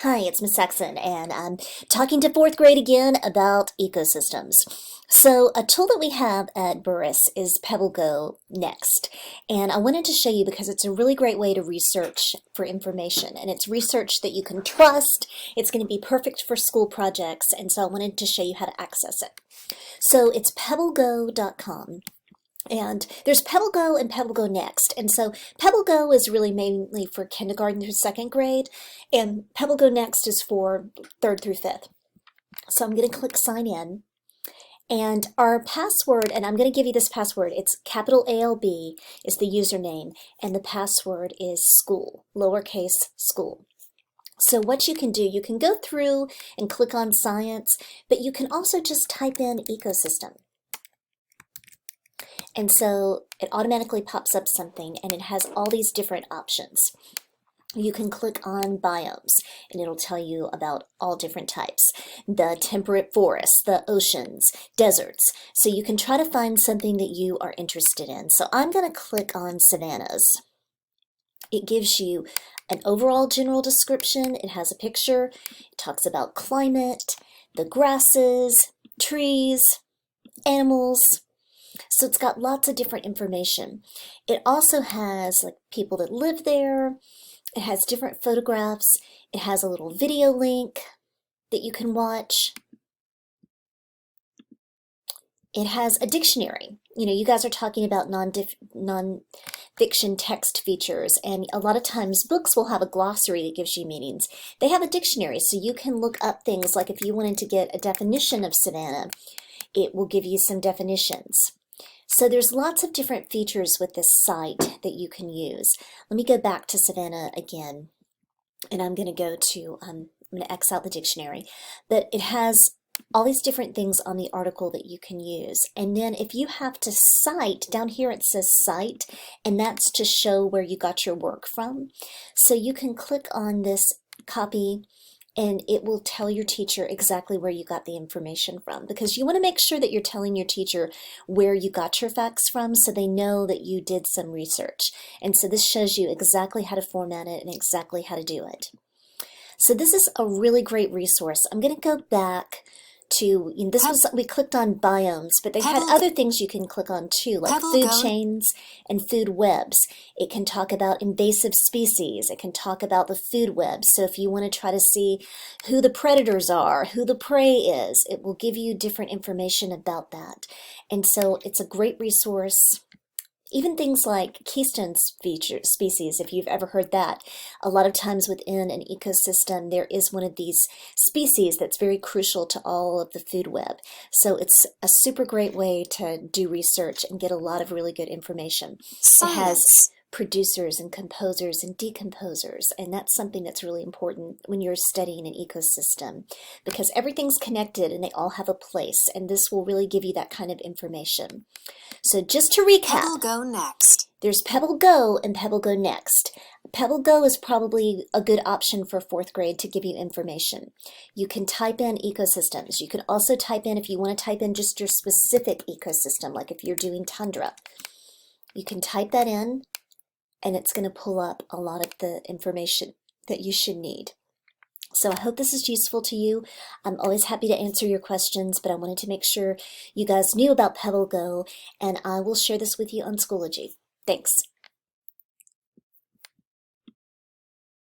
Hi, it's Miss Saxon, and I'm talking to fourth grade again about ecosystems. So, a tool that we have at Burris is PebbleGoNext, and I wanted to show you because it's a really great way to research for information, and it's research that you can trust. It's going to be perfect for school projects, and so I wanted to show you how to access it. So, it's PebbleGo.com. And there's PebbleGo and PebbleGoNext. And so PebbleGo is really mainly for kindergarten through second grade, and PebbleGoNext is for third through fifth. So I'm going to click sign in. And our password, and I'm going to give you this password, it's capital ALB is the username, and the password is school, lowercase school. So what you can do, you can go through and click on science, but you can also just type in ecosystem. And so it automatically pops up something, and it has all these different options. You can click on biomes, and it'll tell you about all different types. The temperate forests, the oceans, deserts. So you can try to find something that you are interested in. So I'm going to click on savannas. It gives you an overall general description. It has a picture. It talks about climate, the grasses, trees, animals. So it's got lots of different information. It also has like people that live there. It has different photographs. It has a little video link that you can watch. It has a dictionary. You know, you guys are talking about non-fiction text features, and a lot of times books will have a glossary that gives you meanings. They have a dictionary, so you can look up things like if you wanted to get a definition of savanna, it will give you some definitions. So there's lots of different features with this site that you can use. Let me go back to Savannah again, and I'm going to go to, I'm going to X out the dictionary, but it has all these different things on the article that you can use. And then if you have to cite, down here it says cite, and that's to show where you got your work from. So you can click on this copy, and it will tell your teacher exactly where you got the information from, because you want to make sure that you're telling your teacher where you got your facts from so they know that you did some research. And so this shows you exactly how to format it and exactly how to do it. So this is a really great resource. I'm going to go back to, this was, we clicked on biomes, but they had other things you can click on too, like food chains and food webs. It can talk about invasive species. It can talk about the food web. So if you want to try to see who the predators are, who the prey is, it will give you different information about that. And so it's a great resource. Even things like keystone species, if you've ever heard that, a lot of times within an ecosystem there is one of these species that's very crucial to all of the food web. So it's a super great way to do research and get a lot of really good information. Science. It has producers and composers and decomposers, and that's something that's really important when you're studying an ecosystem, because everything's connected and they all have a place, and this will really give you that kind of information. So just to recap, PebbleGoNext. There's PebbleGo and PebbleGoNext. PebbleGo is probably a good option for fourth grade to give you information. You can type in ecosystems. You can also type in, if you want to type in just your specific ecosystem, like if you're doing tundra, you can type that in, and it's going to pull up a lot of the information that you should need. So I hope this is useful to you. I'm always happy to answer your questions, but I wanted to make sure you guys knew about PebbleGo, and I will share this with you on Schoology. Thanks.